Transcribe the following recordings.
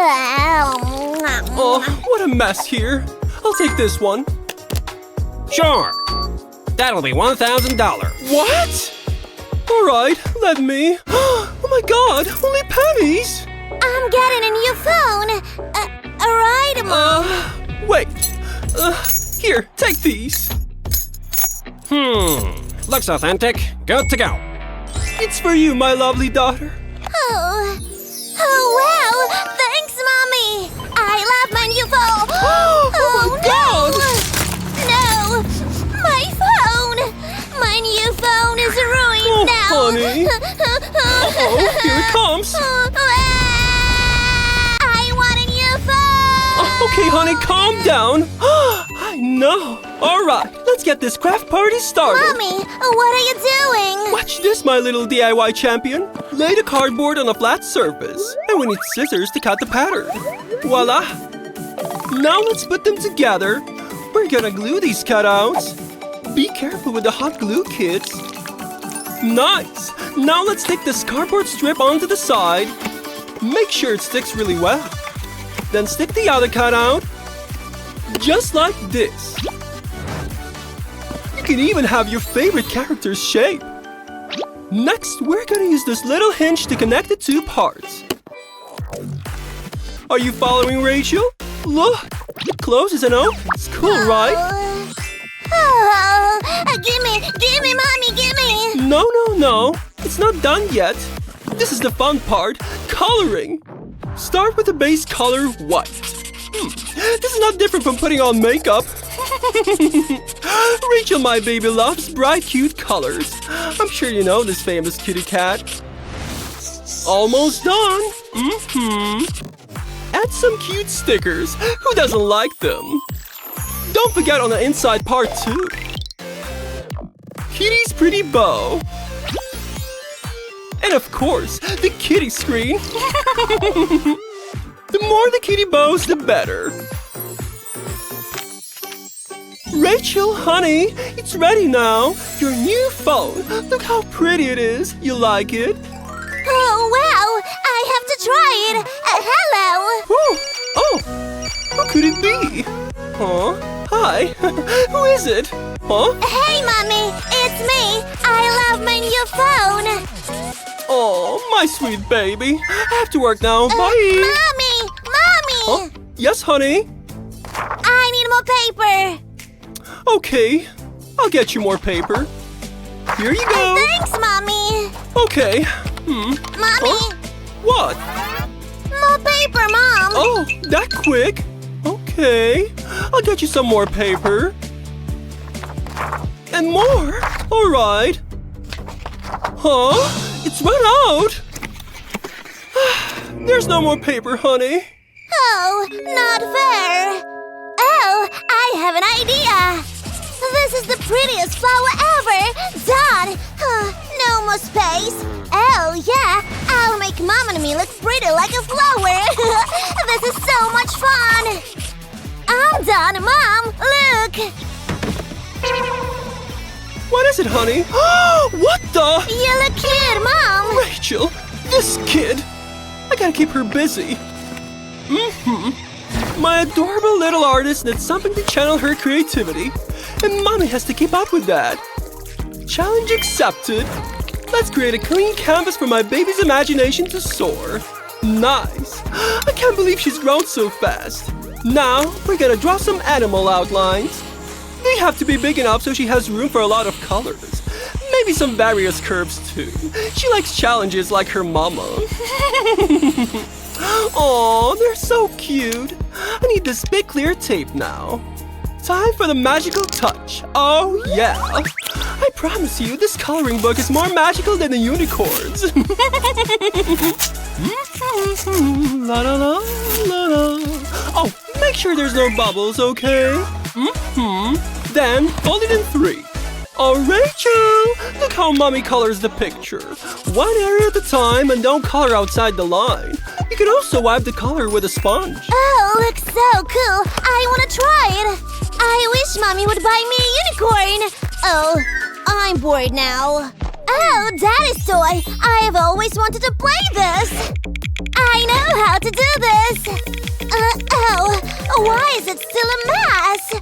Oh, what a mess here. I'll take this one. Sure. That'll be $1,000. What? Alright, let me. Oh my god, only pennies! I'm getting a new phone. Alright, Mom. Wait. Here, take these. Looks authentic. Good to go. It's for you, my lovely daughter. Oh, wow! Thanks, Mommy! I love my new phone! Oh my god! No! My phone! My new phone is ruined now! Honey! Uh-oh, here it comes! I want a new phone! Okay, honey, calm down. I know. Alright, let's get this craft party started. Mommy, what are you doing? Watch this, my little DIY champion. Lay the cardboard on a flat surface, and we need scissors to cut the pattern. Voila! Now let's put them together. We're gonna glue these cutouts. Be careful with the hot glue, kids. Nice! Now let's take this cardboard strip onto the side. Make sure it sticks really well. Then stick the other cutout. Just like this. You can even have your favorite character's shape. Next, we're gonna use this little hinge to connect the two parts. Are you following, Rachel? Look! It closes and opens. Cool, right? Gimme, Mommy, gimme! No. It's not done yet. This is the fun part. Coloring. Start with the base color white. This is not different from putting on makeup. Rachel, my baby, loves bright, cute colors. I'm sure you know this famous kitty cat. Almost done. Add some cute stickers. Who doesn't like them? Don't forget on the inside part too. Kitty's pretty bow. And of course, the kitty screen. The more the kitty bows, the better. Rachel, honey, it's ready now. Your new phone. Look how pretty it is. You like it? Oh, wow! I have to try it! Hello! Oh, who could it be? Huh? Hi. Who is it? Huh? Hey, Mommy! It's me! I love my new phone! Oh, my sweet baby. I have to work now. Bye. Mommy! Huh? Yes, honey? I need more paper! Okay. I'll get you more paper. Here you go. Thanks, Mommy! Okay. Mommy! Huh? What? More paper, Mom! Oh, that quick? Okay. I'll get you some more paper. And more. All right. Huh? It's run out. There's no more paper, honey. Oh, not fair! Oh, I have an idea! This is the prettiest flower ever! Done! No more space! Oh, yeah! I'll make Mom and me look pretty like a flower! This is so much fun! I'm done, Mom! Look! What is it, honey? What the? You look cute, Mom! Rachel, this kid! I gotta keep her busy. My adorable little artist needs something to channel her creativity, and Mommy has to keep up with that. Challenge accepted. Let's create a clean canvas for my baby's imagination to soar. Nice. I can't believe she's grown so fast. Now, we're gonna draw some animal outlines. They have to be big enough so she has room for a lot of colors. Maybe some various curves too. She likes challenges like her mama. Aw, they're so cute. I need this big clear tape now. Time for the magical touch. Oh yeah. I promise you, this coloring book is more magical than the unicorns. La la la la la. Oh, make sure there's no bubbles, okay? Then fold it in 3. Oh, Rachel! Look how Mommy colors the picture. One area at a time and don't color outside the line. You can also wipe the color with a sponge. Oh, looks so cool! I wanna try it! I wish Mommy would buy me a unicorn! Oh, I'm bored now. Oh, Daddy's toy! I have always wanted to play this! I know how to do this! Why is it still a mess?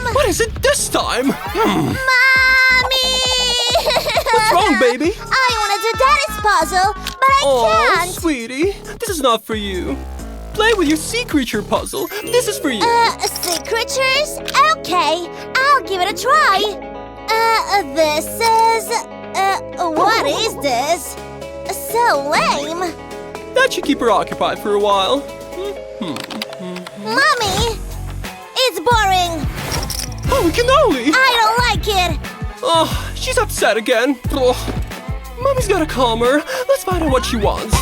Mom! What is it this time? Mommy! What's wrong, baby? I want to do Daddy's puzzle, but I Oh, can't. sweetie, this is not for you. Play with your sea creature puzzle. This is for you. Sea creatures? Okay, I'll give it a try. This is... what is this? So lame. That should keep her occupied for a while. Mommy! It's boring. Holy cannoli! I don't like it. Oh, she's upset again. Oh, Mommy's gotta calm her. Let's find out what she wants.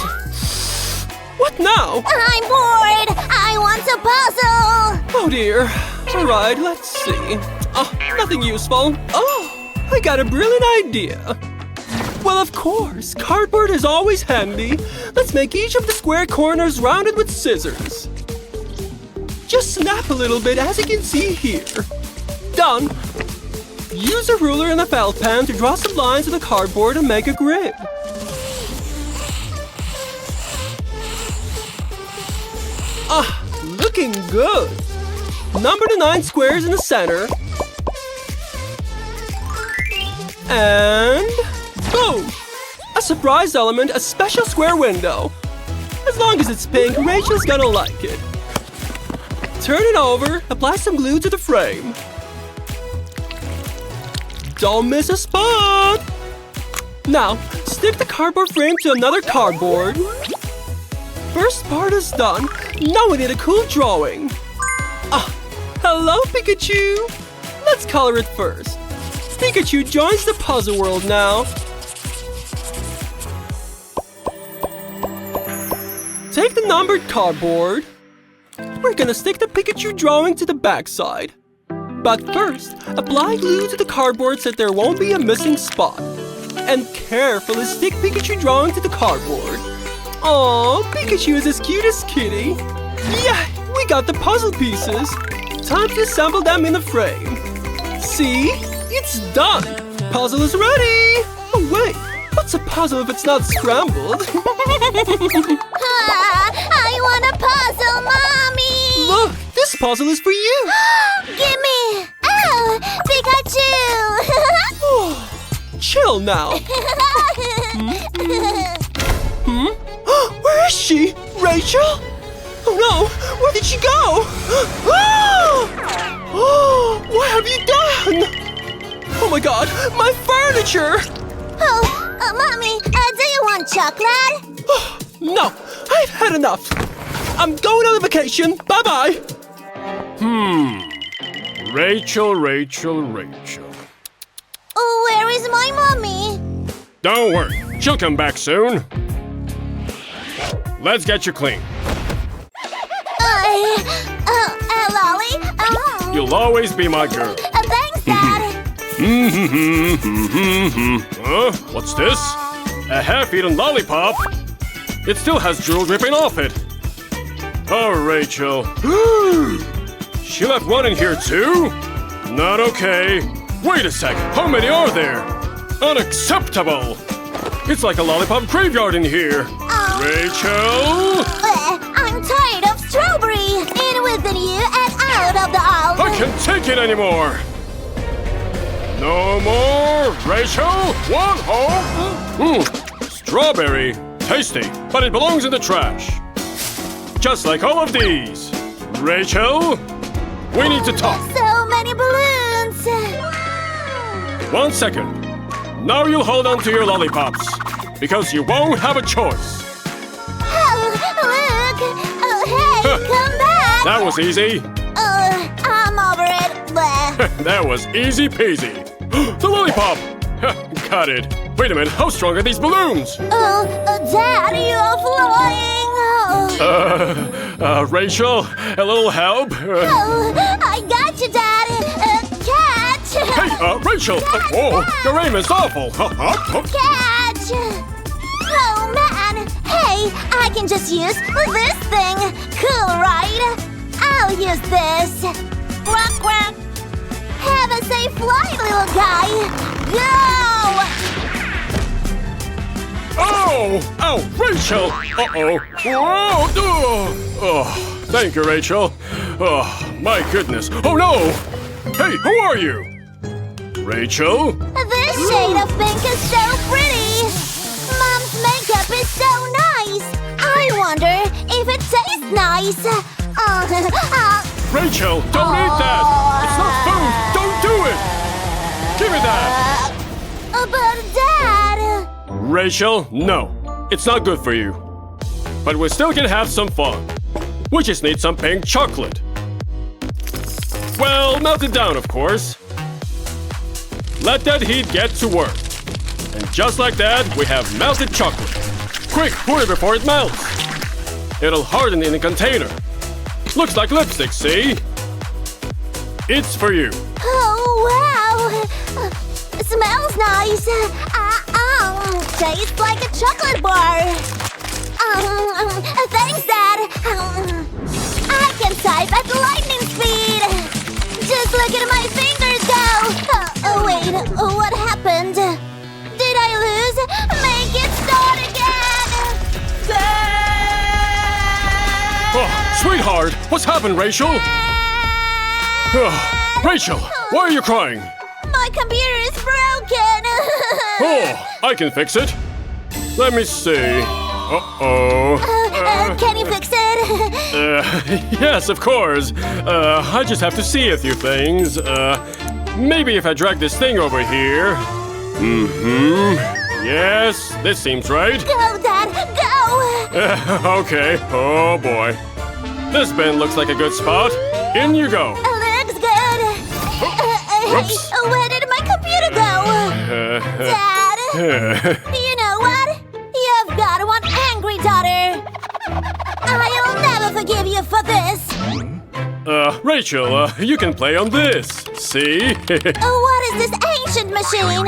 What now? I'm bored. I want a puzzle. Oh dear. Alright, let's see. Oh, nothing useful. Oh, I got a brilliant idea. Well, of course, cardboard is always handy. Let's make each of the square corners rounded with scissors. Just snap a little bit, as you can see here. Done. Use a ruler and a felt pen to draw some lines on the cardboard and make a grid. Ah, looking good. Number the 9 squares in the center. And boom! A surprise element, a special square window. As long as it's pink, Rachel's gonna like it. Turn it over, apply some glue to the frame. Don't miss a spot! Now, stick the cardboard frame to another cardboard. First part is done. Now we need a cool drawing. Ah, hello, Pikachu! Let's color it first. Pikachu joins the puzzle world now. Take the numbered cardboard. We're gonna stick the Pikachu drawing to the backside. But first, apply glue to the cardboard so there won't be a missing spot. And carefully stick Pikachu drawing to the cardboard. Aww, Pikachu is as cute as Kitty. Yeah, we got the puzzle pieces. Time to assemble them in the frame. See? It's done! Puzzle is ready! Oh wait, what's a puzzle if it's not scrambled? I want a puzzle, Mommy! Look, this puzzle is for you! Gimme! Oh, Pikachu! Chill now. Where is she? Rachel? Oh no, where did she go? What have you done? Oh my god, my furniture! Mommy, do you want chocolate? No, I've had enough. I'm going on a vacation. Bye-bye. Rachel. Where is my mommy? Don't worry, she'll come back soon. Let's get you clean. Lolly? You'll always be my girl. Thanks, Dad. What's this? A half-eaten lollipop? It still has drool dripping off it. Oh, Rachel. She left one in here too? Not okay. Wait a sec, how many are there? Unacceptable! It's like a lollipop graveyard in here. Rachel? I'm tired of strawberry. In with the new and out of the old. I can't take it anymore! No more! Rachel! One home! Strawberry. Tasty, but it belongs in the trash. Just like all of these. Rachel, we need to talk. So many balloons. 1 second. Now you'll hold on to your lollipops, because you won't have a choice. Oh, look. Oh, hey, come back. That was easy. I'm over it. Bleh. That was easy peasy. The lollipop! Got it. Wait a minute, how strong are these balloons? Dad, you're flying. Rachel, a little help? I got you, Dad. Catch. Hey, Rachel! Oh, your aim is awful. Catch. Oh, man. Hey, I can just use this thing. Cool, right? I'll use this. Quack, quack. Have a safe flight, little guy. Go! Oh! Ow, Rachel! Uh-oh. Whoa! Thank you, Rachel. Oh, my goodness. Oh no! Hey, who are you? Rachel? This shade of pink is so pretty. Mom's makeup is so nice. I wonder if it tastes nice. Rachel, don't eat that! It's not food! Don't do it! Give me that! But Dad... Rachel, no. It's not good for you. But we still can have some fun. We just need some pink chocolate. Well, melt it down, of course. Let that heat get to work. And just like that, we have melted chocolate. Quick, pour it before it melts. It'll harden in the container. Looks like lipstick, see? It's for you. Oh, wow! Smells nice. Tastes like a chocolate bar. Thanks, Dad. I can type at lightning speed. Just look at my fingers go. Wait, what happened? Did I lose? Make it start again. Oh, sweetheart, what's happened, Rachel? Rachel, why are you crying? My computer is broken. Oh, I can fix it. Let me see. Uh-oh. Can you fix it? Yes, of course. I just have to see a few things. Maybe if I drag this thing over here. Yes, this seems right. Go, Dad, go! Okay. Oh, boy. This bin looks like a good spot. In you go. Looks good. Whoops. Hey, where did my computer go? Dad, you know what? You've got one angry daughter. I'll never forgive you for this. Rachel, you can play on this. See? What is this ancient machine?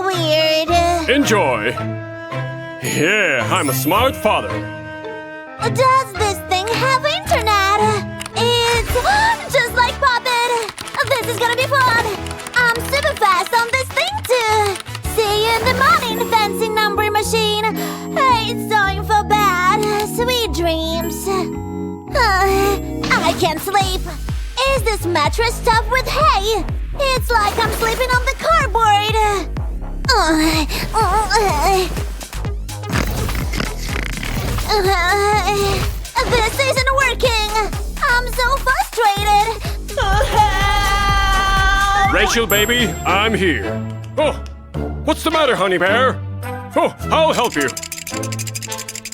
Weird. Enjoy. Yeah, I'm a smart father. Does this thing have internet? It's just like Puppet. This is gonna be fun. I'm super fast on this thing too. See you in the morning, fancy number machine. Hey, it's time for bed. Sweet dreams. I can't sleep. Is this mattress stuffed with hay? It's like I'm sleeping on the cardboard. This isn't working. I'm so frustrated. Rachel, baby, I'm here. Oh, what's the matter, honey bear? Oh, I'll help you.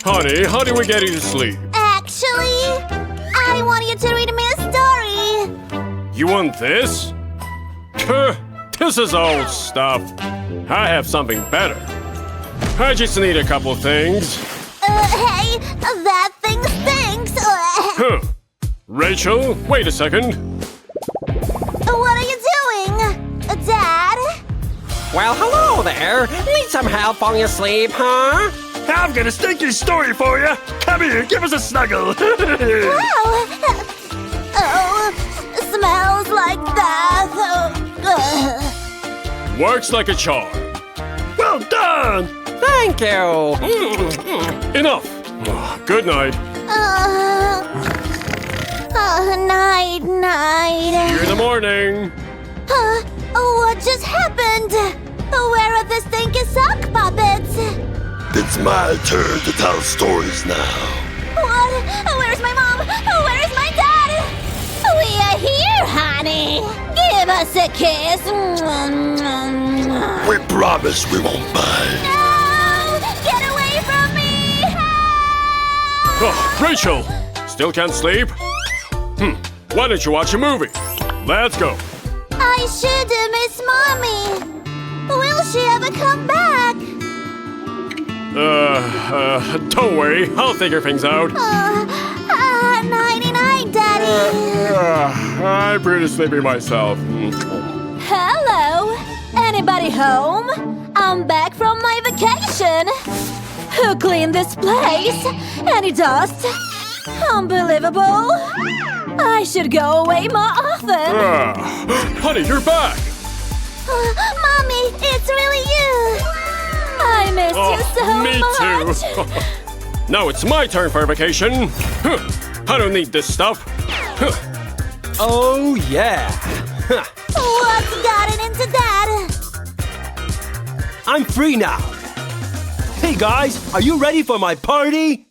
Honey, how do we get you to sleep? Actually, I want you to read me a story. You want this? This is old stuff. I have something better. I just need a couple things. Hey, that thing stinks. Rachel, wait a second. What are you doing, Dad? Well, hello there. Need some help falling asleep, huh? I've got a stinky story for you. Come here, give us a snuggle. Smells like death. Works like a charm. Well done. Thank you. Enough. Good night. Night. See you in the morning. What just happened? Where are the stinky sock puppets? It's my turn to tell stories now. What? Where's my mom? Where's my dad? We are here, honey. Give us a kiss. We promise we won't bite. No! Get away from me! Help! Oh, Rachel, still can't sleep? Why don't you watch a movie? Let's go. I should miss Mommy. Will she ever come back? Don't worry. I'll figure things out. Nighty-night, Daddy. I'm pretty sleepy myself. Hello. Anybody home? I'm back from my vacation. Who cleaned this place? Any dust? Unbelievable. I should go away more often. Honey, you're back. Mommy, it's really you. I miss you so me much. too. Now it's my turn for vacation. I don't need this stuff. Oh, yeah. What's gotten into that? I'm free now. Hey, guys, are you ready for my party?